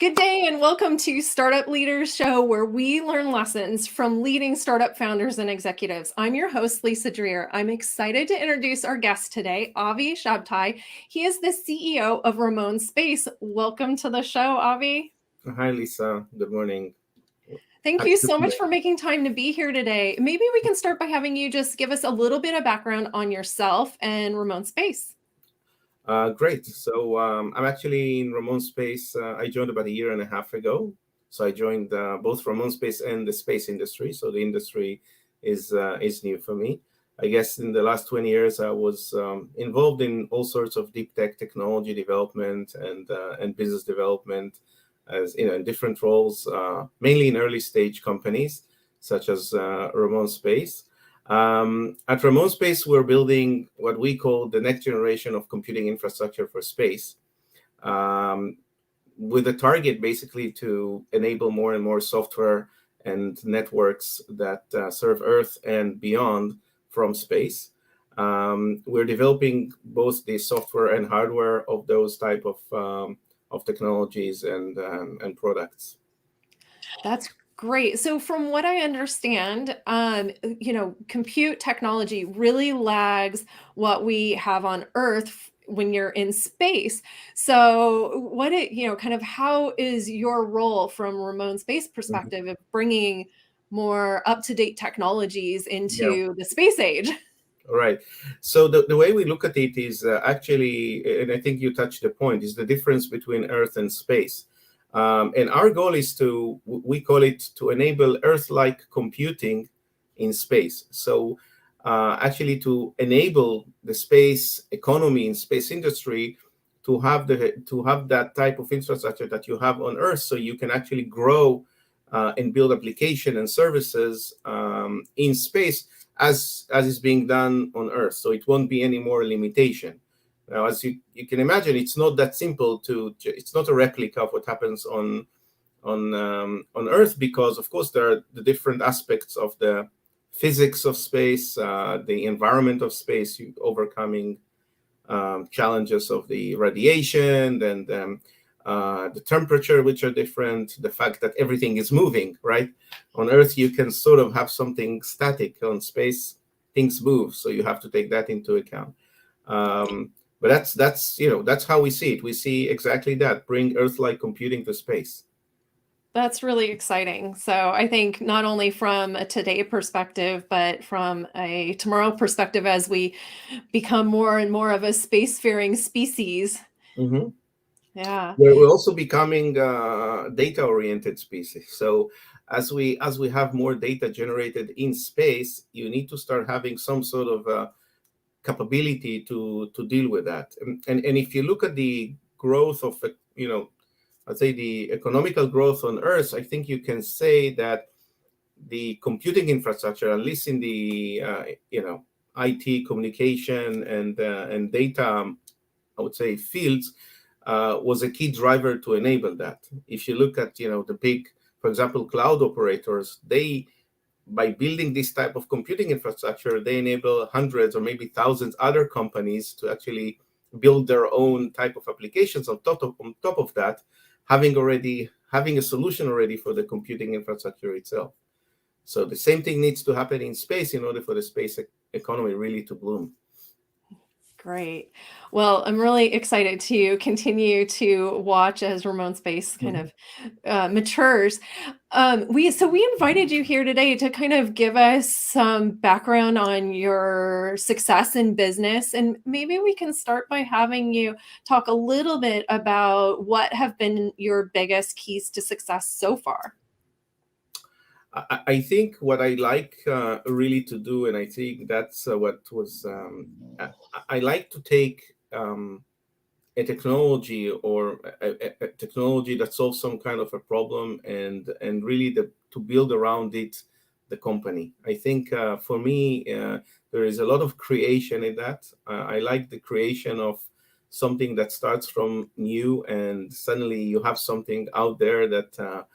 Good day and welcome to Startup Leaders Show, where we learn lessons from leading startup founders and executives. I'm your host, Lisa Dreher. I'm excited to introduce our guest today, Avi Shabtai. He is the CEO of Ramon Space. Welcome to the show, Avi. Hi, Lisa. Good morning. Thank you so much for making time to be here today. Maybe we can start by having you just give us a little bit of background on yourself and Ramon Space. Great. So I'm actually in Ramon Space. I joined about a year and a half ago. So I joined both Ramon Space and the space industry. So the industry is new for me. I guess in the last 20 years, I was involved in all sorts of deep tech technology development and business development, as in different roles, mainly in early stage companies such as Ramon Space. At Ramon Space, we're building what we call the next generation of computing infrastructure for space, with a target basically to enable more and more software and networks that serve Earth and beyond from space. We're developing both the software and hardware of those type of technologies and products. That's great. So from what I understand, compute technology really lags what we have on Earth when you're in space. So how is your role from Ramon Space Mhm. perspective of bringing more up-to-date technologies Yeah. into the space age? All right. So the way we look at it is actually, and I think you touched the point, is the difference between Earth and space. And our goal is we call it to enable Earth-like computing in space. So actually to enable the space economy and space industry to have that type of infrastructure that you have on Earth, so you can actually grow and build application and services in space as is being done on Earth. So it won't be any more limitation. Now, as you can imagine, it's not that simple it's not a replica of what happens on Earth, because of course there are the different aspects of the physics of space, the environment of space, overcoming challenges of the radiation and the temperature, which are different, the fact that everything is moving, right? On Earth, you can sort of have something static. On space, things move, so you have to take that into account. But that's how we see it. We see exactly that: bring Earth-like computing to space. That's really exciting. So I think not only from a today perspective, but from a tomorrow perspective, as we become more and more of a spacefaring species. Mm-hmm. Yeah. We're also becoming data-oriented species. So as we have more data generated in space, you need to start having some sort of capability to deal with that. And if you look at the growth of I'd say the economical growth on Earth, I think you can say that the computing infrastructure, at least in the IT, communication, and data, I would say fields, was a key driver to enable that. If you look at the big, for example, cloud operators, they, by building this type of computing infrastructure, they enable hundreds or maybe thousands other companies to actually build their own type of applications on top of that, having a solution already for the computing infrastructure itself. So the same thing needs to happen in space in order for the space economy really to bloom. Great. Well, I'm really excited to continue to watch as Ramon Space kind Mhm. of matures. We invited you here today to kind of give us some background on your success in business, and maybe we can start by having you talk a little bit about what have been your biggest keys to success so far. I think what I like really to do, and I think that's what was, I like to take a technology or a technology that solves some kind of a problem and really to build around it the company. I think for me, there is a lot of creation in that. I like the creation of something that starts from new and suddenly you have something out there that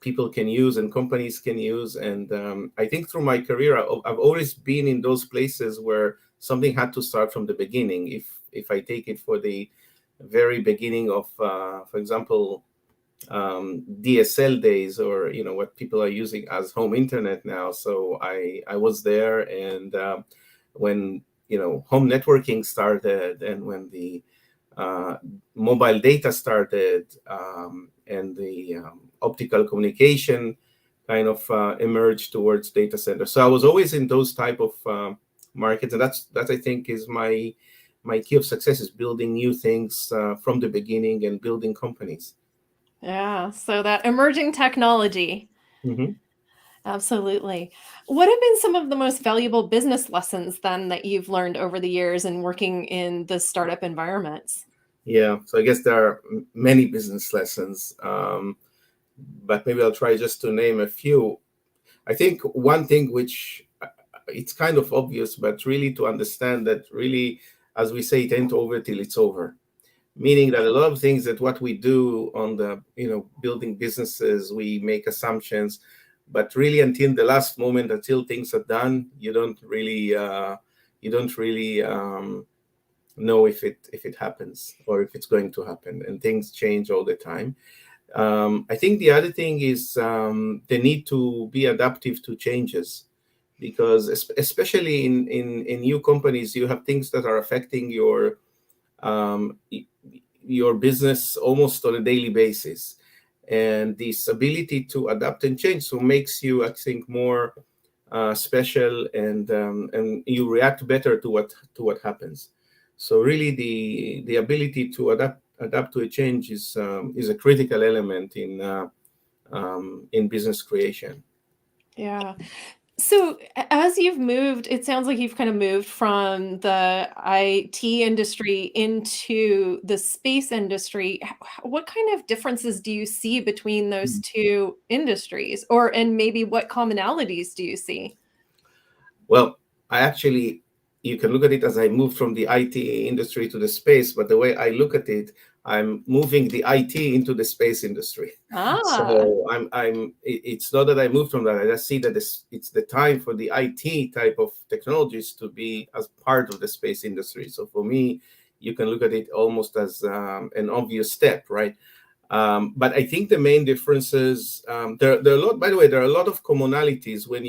people can use and companies can use. And I think through my career, I've always been in those places where something had to start from the beginning. If I take it for the very beginning of, for example, DSL days, or what people are using as home internet now. So I was there, and when home networking started, and when the uh, mobile data started, and the optical communication kind of emerged towards data centers. So I was always in those type of markets, and that I think is my key of success, is building new things from the beginning and building companies. Yeah, so that emerging technology. Hmm. Absolutely. What have been some of the most valuable business lessons then that you've learned over the years in working in the startup environments? Yeah, so I guess there are many business lessons, but maybe I'll try just to name a few. I think one thing which it's kind of obvious, but really to understand that, really, as we say, it ain't over till it's over. Meaning that a lot of things that what we do on the building businesses, we make assumptions, but really until the last moment, until things are done, you don't really know if it happens or if it's going to happen, and things change all the time. I think the other thing is the need to be adaptive to changes, because especially in new companies, you have things that are affecting um, your business almost on a daily basis, and this ability to adapt and change so makes you, I think, more special, and you react better to what happens. So really, the ability to adapt to a change is a critical element in business creation. Yeah. So as you've moved, it sounds like you've kind of moved from the IT industry into the space industry. What kind of differences do you see between those two industries? And maybe what commonalities do you see? Well, I actually, you can look at it as I moved from the IT industry to the space, but the way I look at it, I'm moving the IT into the space industry. Ah, So it's not that I moved from that. I just see that it's the time for the IT type of technologies to be as part of the space industry. So for me, you can look at it almost as an obvious step, right? But I think the main differences, there are a lot. By the way, there are a lot of commonalities when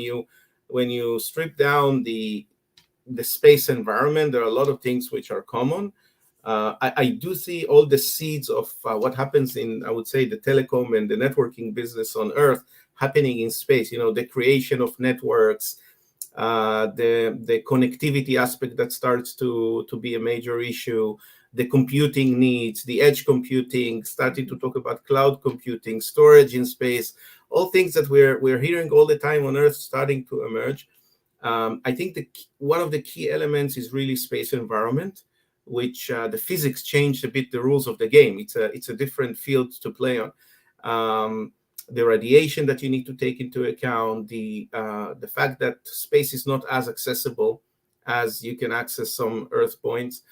you strip down the space environment. There are a lot of things which are common. I do see all the seeds of what happens in, I would say, the telecom and the networking business on Earth happening in space. The creation of networks, the connectivity aspect that starts to be a major issue, the computing needs, the edge computing, starting to talk about cloud computing, storage in space, all things that we're hearing all the time on Earth starting to emerge. I think one of the key elements is really space environment, which the physics changed a bit the rules of the game. It's a different field to play on. The radiation that you need to take into account, the fact that space is not as accessible as you can access some Earth points.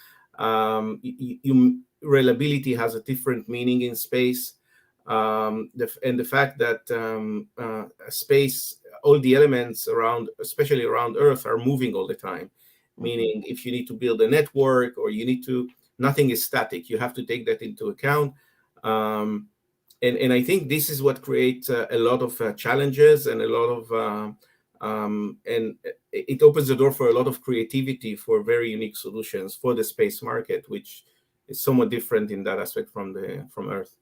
Reliability has a different meaning in space, and the fact that space, all the elements around, especially around Earth, are moving all the time. mhm. Meaning, if you need to build a network, or nothing is static. You have to take that into account. Um, and I think this is what creates a lot of challenges, and a lot of and it opens the door for a lot of creativity for very unique solutions for the space market, which is somewhat different in that aspect from Earth.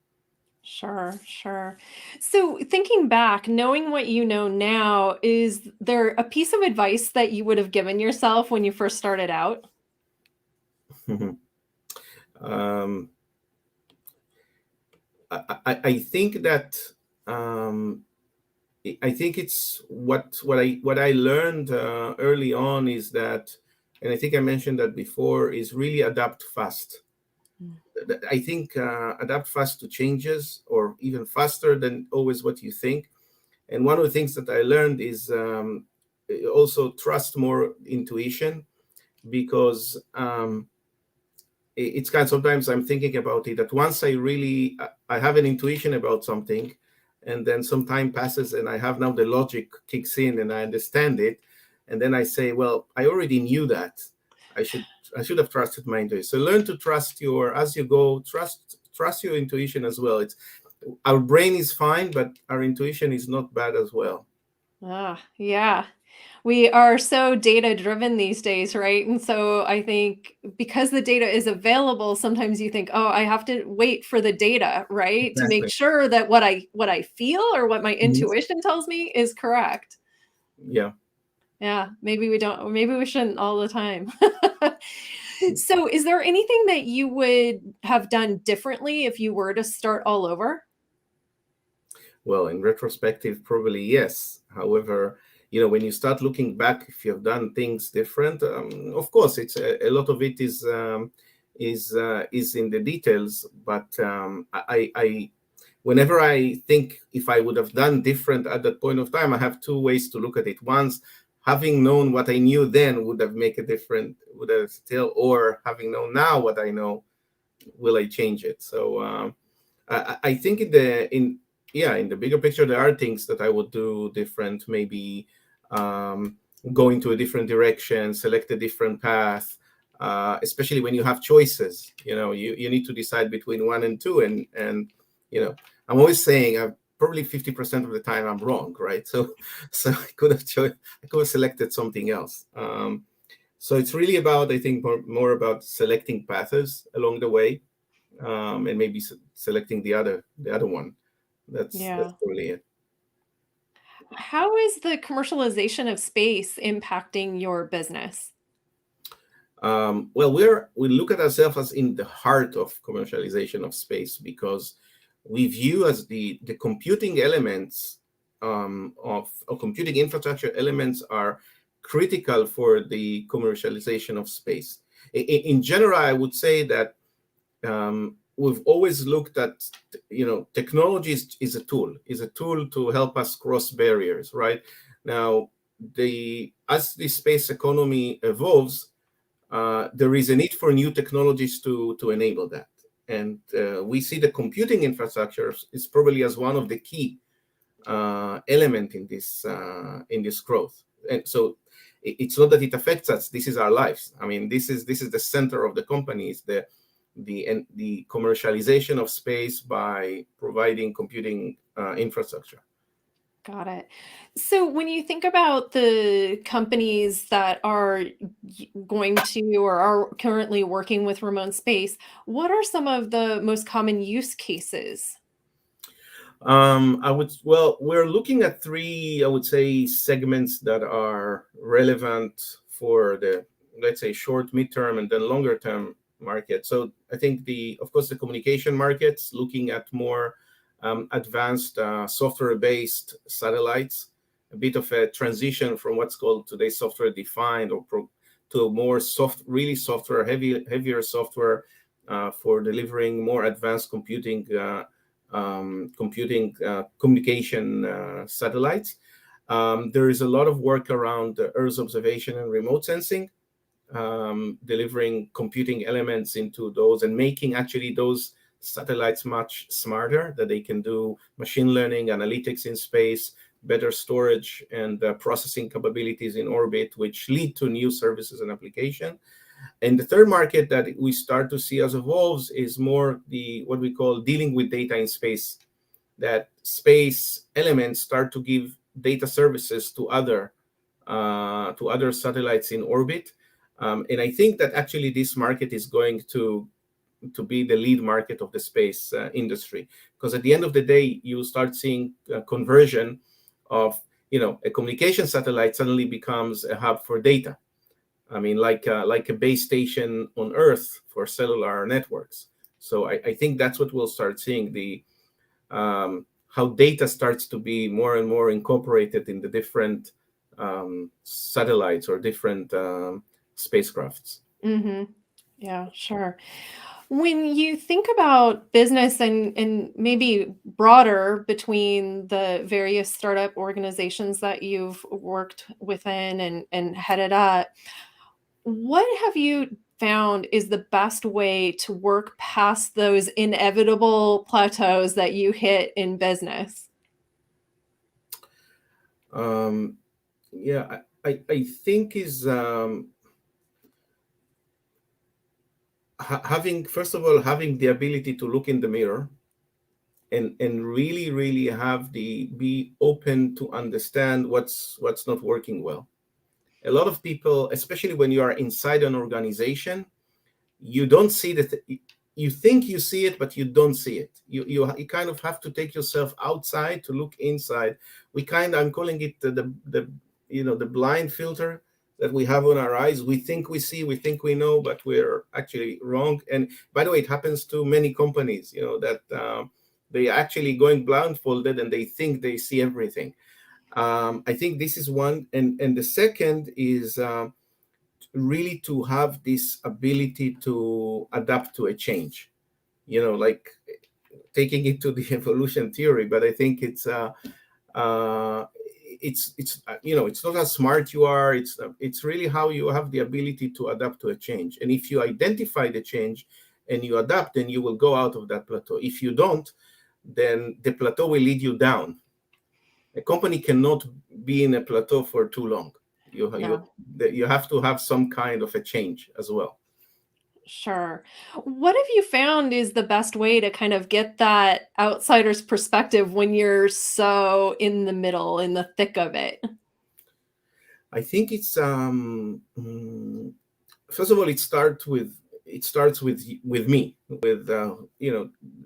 Sure, sure. So thinking back, knowing what you know now, is there a piece of advice that you would have given yourself when you first started out? um, I think that um, I think it's what I learned early on is that, and I think I mentioned that before, is really adapt fast. Mm. I think adapt fast to changes, or even faster than always what you think. And one of the things that I learned is also trust more intuition, because it's kind of, sometimes I'm thinking about it, that once I have an intuition about something, and then some time passes, and I have now the logic kicks in, and I understand it, and then I say, well, I already knew that. I should have trusted my intuition. So learn to trust as you go, trust your intuition as well. our brain is fine, but our intuition is not bad as well. Yeah. We are so data driven these days, right? And so I think because the data is available, sometimes you think, "Oh, I have to wait for the data," right? To make Exactly. sure that what I feel or what my Mhm. intuition tells me is correct. Yeah. Yeah, maybe we shouldn't all the time. So, is there anything that you would have done differently if you were to start all over? Well, in retrospective, probably yes. However, when you start looking back, if you have done things different, of course, it's a lot of it is in the details. But whenever I think if I would have done different at that point of time, I have two ways to look at it. Once, having known what I knew then would have make a different, would have still, or having known now what I know, will I change it? So I think in the bigger picture there are things that I would do different. Maybe um, go into a different direction, select a different path. Especially when you have choices, you need to decide between one and two, and I'm always saying probably 50% of the time I'm wrong, right? So I could have selected something else. So it's really about, I think, more about selecting paths along the way, and maybe selecting the other one. That's Yeah. really it. How is the commercialization of space impacting your business? Well, we look at ourselves as in the heart of commercialization of space, because we view as the computing elements, of computing infrastructure elements are critical for the commercialization of space. In general, I would say that we've always looked at, technology is a tool to help us cross barriers, right? Now, as the space economy evolves, there is a need for new technologies to enable that. And we see the computing infrastructure is probably as one of the key element in this growth. And so it's not that it affects us. This is our lives. I mean, this is the center of the company. Is the commercialization of space by providing computing infrastructure. Got it. So when you think about the companies that are going to or are currently working with Ramon Space, what are some of the most common use cases? Well, we're looking at three, I would say, segments that are relevant for the, let's say, short, midterm, and then longer term market. So I think of course, the communication markets, looking at more advanced software-based satellites, a bit of a transition from what's called today software defined, to a more really heavier software for delivering more advanced communication satellites. There is a lot of work around Earth observation and remote sensing, delivering computing elements into those and making actually those satellites much smarter, that they can do machine learning, analytics in space, better storage and processing capabilities in orbit, which lead to new services and application. And the third market that we start to see as evolves is more what we call dealing with data in space, that space elements start to give data services to other satellites in orbit. And I think that actually this market is going to be the lead market of the space industry, because at the end of the day, you start seeing conversion of, a communication satellite suddenly becomes a hub for data. I mean, like a base station on Earth for cellular networks. So I think that's what we'll start seeing, how data starts to be more and more incorporated in the different satellites or different spacecrafts. Mhm. Yeah, sure. When you think about business and maybe broader between the various startup organizations that you've worked within and headed up, what have you found is the best way to work past those inevitable plateaus that you hit in business? Um, yeah, I think is having, first of all, having the ability to look in the mirror and really have the be open to understand what's not working well. A lot of people, especially when you are inside an organization, you don't see that. You think you see it, but you don't see it. You kind of have to take yourself outside to look inside. I'm calling it the the blind filter that we have on our eyes. We think we see, we think we know, but we're actually wrong. And by the way, it happens to many companies, that they actually going blindfolded and they think they see everything. I think this is one, and the second is really to have this ability to adapt to a change. Like taking it to the evolution theory, but I think uh, it's not how smart you are. It's really how you have the ability to adapt to a change. And if you identify the change and you adapt, then you will go out of that plateau. If you don't, then the plateau will lead you down. A company cannot be in a plateau for too long. Yeah. You have to have some kind of a change as well. Sure. What have you found is the best way to kind of get that outsider's perspective when you're so in the middle, in the thick of it? I think it's first of all, it starts with me, with the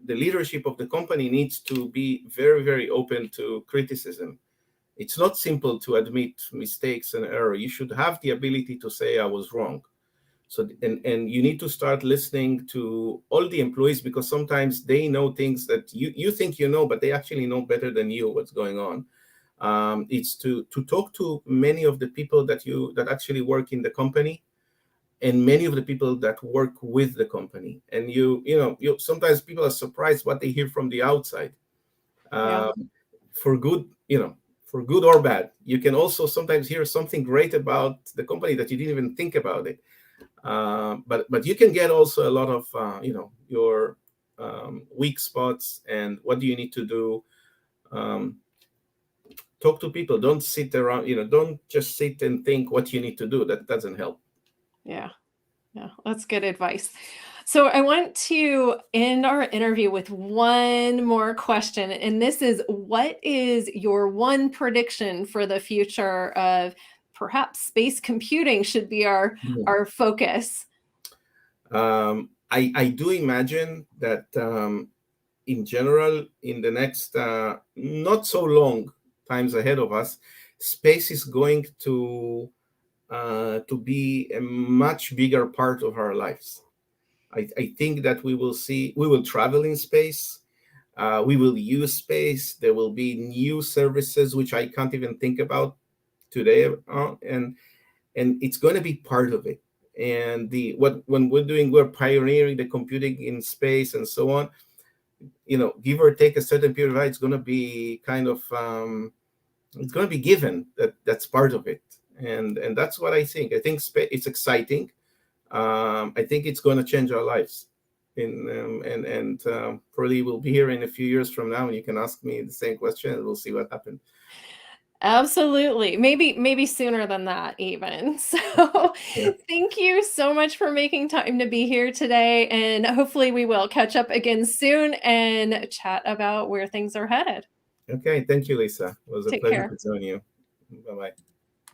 leadership of the company needs to be very open to criticism. It's not simple to admit mistakes and error. You should have the ability to say I was wrong. So and you need to start listening to all the employees, because sometimes they know things that you think you know, but they actually know better than you what's going on. It's to talk to many of the people that actually work in the company, and many of the people that work with the company. And you sometimes people are surprised what they hear from the outside, Yeah. for good, for good or bad. You can also sometimes hear something great about the company that you didn't even think about it. But you can get also a lot of your weak spots and what do you need to do. Talk to people. Don't sit around. Don't just sit and think what you need to do. That doesn't help. Yeah. Yeah. That's good advice. So I want to end our interview with one more question. And this is, what is your one prediction for the future of perhaps space computing should be our focus? I do imagine that in general, in the next not so long times ahead of us, space is going to be a much bigger part of our lives. I think that we will travel in space. We will use space. There will be new services which I can't even think about today, and it's going to be part of it. And when we're pioneering the computing in space and so on. Give or take a certain period of time, it's going to be kind of it's going to be given that's part of it, and that's what I think. I think it's exciting. I think it's going to change our lives. Probably we'll be here in a few years from now, and you can ask me the same question, and we'll see what happened. Absolutely. Maybe sooner than that even. So Yeah. thank you so much for making time to be here today. And hopefully we will catch up again soon and chat about where things are headed. Okay. Thank you, Lisa. It was a Take pleasure care. to join you. Bye bye.